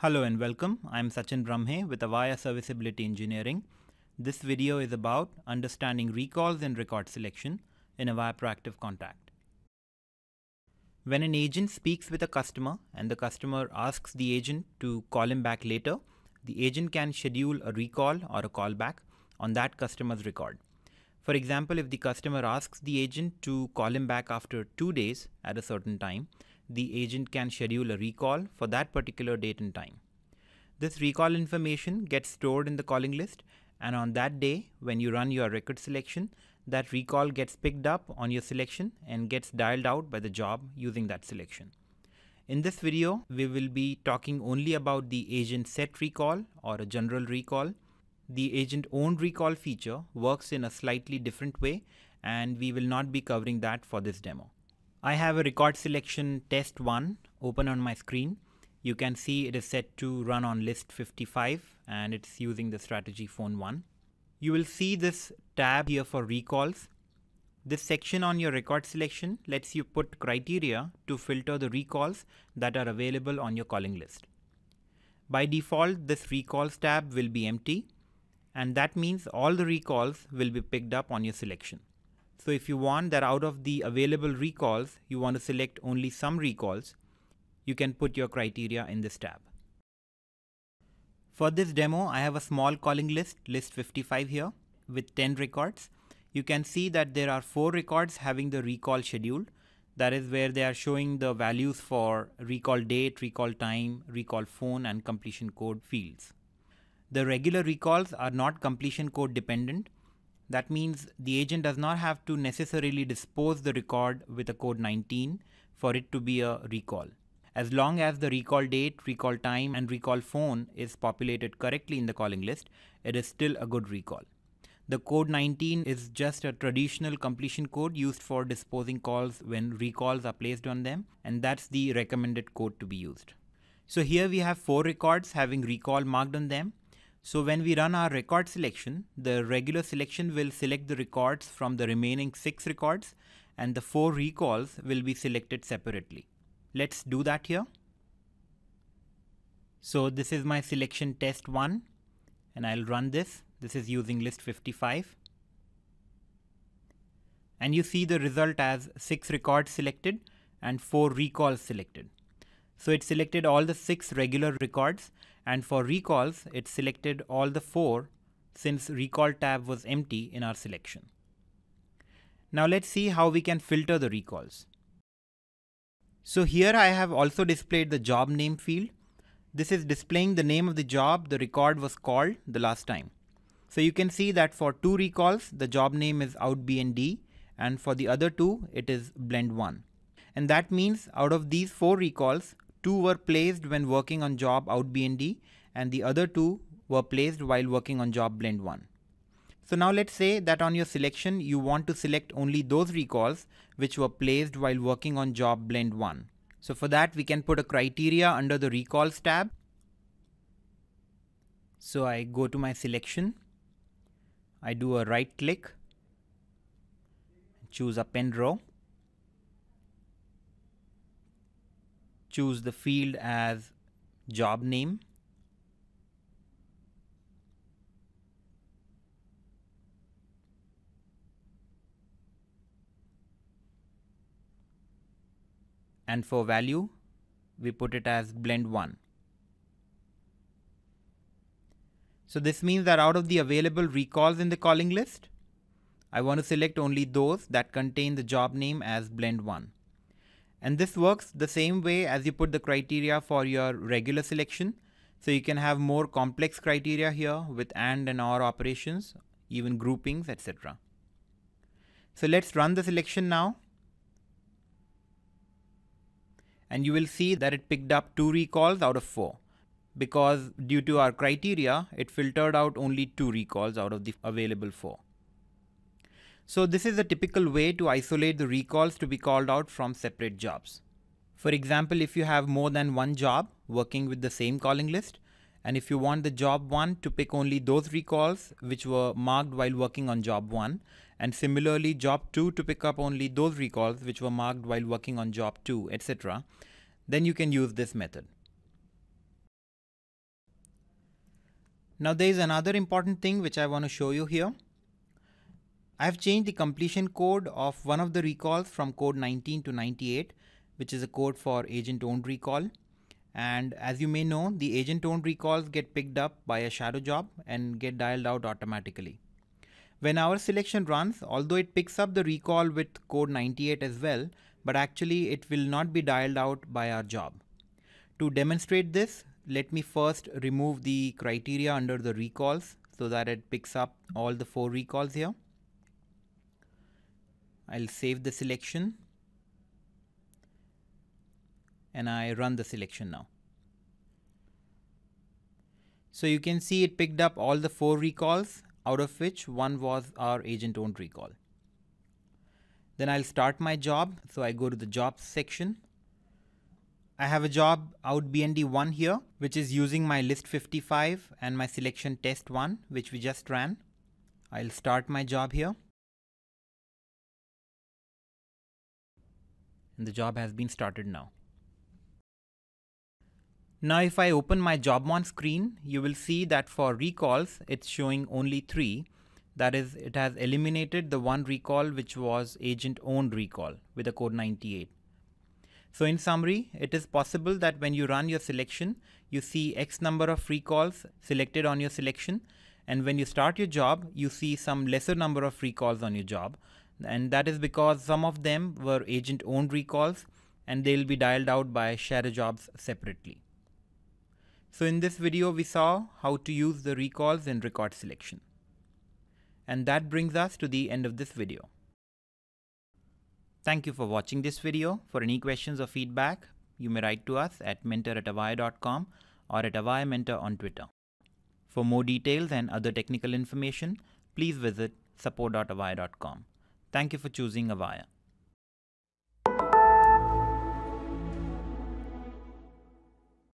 Hello and welcome. I'm Sachin Brahme with Avaya Serviceability Engineering. This video is about understanding recalls and record selection in Avaya Proactive Contact. When an agent speaks with a customer and the customer asks the agent to call him back later, the agent can schedule a recall or a callback on that customer's record. For example, if the customer asks the agent to call him back after 2 days at a certain time, the agent can schedule a recall for that particular date and time. This recall information gets stored in the calling list, and on that day, when you run your record selection, that recall gets picked up on your selection and gets dialed out by the job using that selection. In this video, we will be talking only about the agent set recall or a general recall. The agent owned recall feature works in a slightly different way, and we will not be covering that for this demo. I have a record selection test 1 open on my screen. You can see it is set to run on list 55 and it's using the strategy phone 1. You will see this tab here for recalls. This section on your record selection lets you put criteria to filter the recalls that are available on your calling list. By default, this recalls tab will be empty, and that means all the recalls will be picked up on your selection. So if you want that out of the available recalls, you want to select only some recalls, you can put your criteria in this tab. For this demo, I have a small calling list, list 55 here, with 10 records. You can see that there are 4 records having the recall scheduled. That is where they are showing the values for recall date, recall time, recall phone, and completion code fields. The regular recalls are not completion code dependent. That means the agent does not have to necessarily dispose the record with a code 19 for it to be a recall. As long as the recall date, recall time, and recall phone is populated correctly in the calling list, it is still a good recall. The code 19 is just a traditional completion code used for disposing calls when recalls are placed on them, and that's the recommended code to be used. So here we have 4 records having recall marked on them. So when we run our record selection, the regular selection will select the records from the remaining 6 records, and the 4 recalls will be selected separately. Let's do that here. So this is my selection test 1, and I'll run this. This is using list 55. And you see the result as 6 records selected and 4 recalls selected. So it selected all the 6 regular records, and for recalls, it selected all the 4 since recall tab was empty in our selection. Now let's see how we can filter the recalls. So here I have also displayed the job name field. This is displaying the name of the job the record was called the last time. So you can see that for 2 recalls, the job name is OutBND, and for the other 2, it is Blend1. And that means out of these 4 recalls, 2 were placed when working on job OutBND, and the other 2 were placed while working on job Blend1. So now let's say that on your selection, you want to select only those recalls which were placed while working on job Blend1. So for that, we can put a criteria under the recalls tab. So I go to my selection. I do a right click, choose append row, choose the field as job name, and for value, we put it as Blend1. So this means that out of the available recalls in the calling list, I want to select only those that contain the job name as Blend1. And this works the same way as you put the criteria for your regular selection. So you can have more complex criteria here with AND and OR operations, even groupings, etc. So let's run the selection now. And you will see that it picked up 2 recalls out of 4. Because due to our criteria, it filtered out only 2 recalls out of the available 4. So this is a typical way to isolate the recalls to be called out from separate jobs. For example, if you have more than one job working with the same calling list, and if you want the job 1 to pick only those recalls which were marked while working on job 1, and similarly job 2 to pick up only those recalls which were marked while working on job 2, etc., then you can use this method. Now there is another important thing which I want to show you here. I have changed the completion code of one of the recalls from code 19 to 98, which is a code for agent-owned recall. And as you may know, the agent-owned recalls get picked up by a shadow job and get dialed out automatically. When our selection runs, although it picks up the recall with code 98 as well, but actually it will not be dialed out by our job. To demonstrate this, let me first remove the criteria under the recalls so that it picks up all the 4 recalls here. I'll save the selection and I run the selection now. So you can see it picked up all the 4 recalls, out of which one was our agent-owned recall. Then I'll start my job. So I go to the jobs section. I have a job out BND1 here, which is using my list 55 and my selection test 1, which we just ran. I'll start my job here. And the job has been started now. Now if I open my JobMon screen, you will see that for recalls, it's showing only 3. That is, it has eliminated the one recall which was agent-owned recall with a code 98. So in summary, it is possible that when you run your selection, you see X number of recalls selected on your selection, and when you start your job, you see some lesser number of recalls on your job. And that is because some of them were agent-owned recalls and they'll be dialed out by shadow jobs separately. So in this video, we saw how to use the recalls in record selection. And that brings us to the end of this video. Thank you for watching this video. For any questions or feedback, you may write to us at mentor@avaya.com or at Avaya Mentor on Twitter. For more details and other technical information, please visit support.avaya.com. Thank you for choosing Avaya.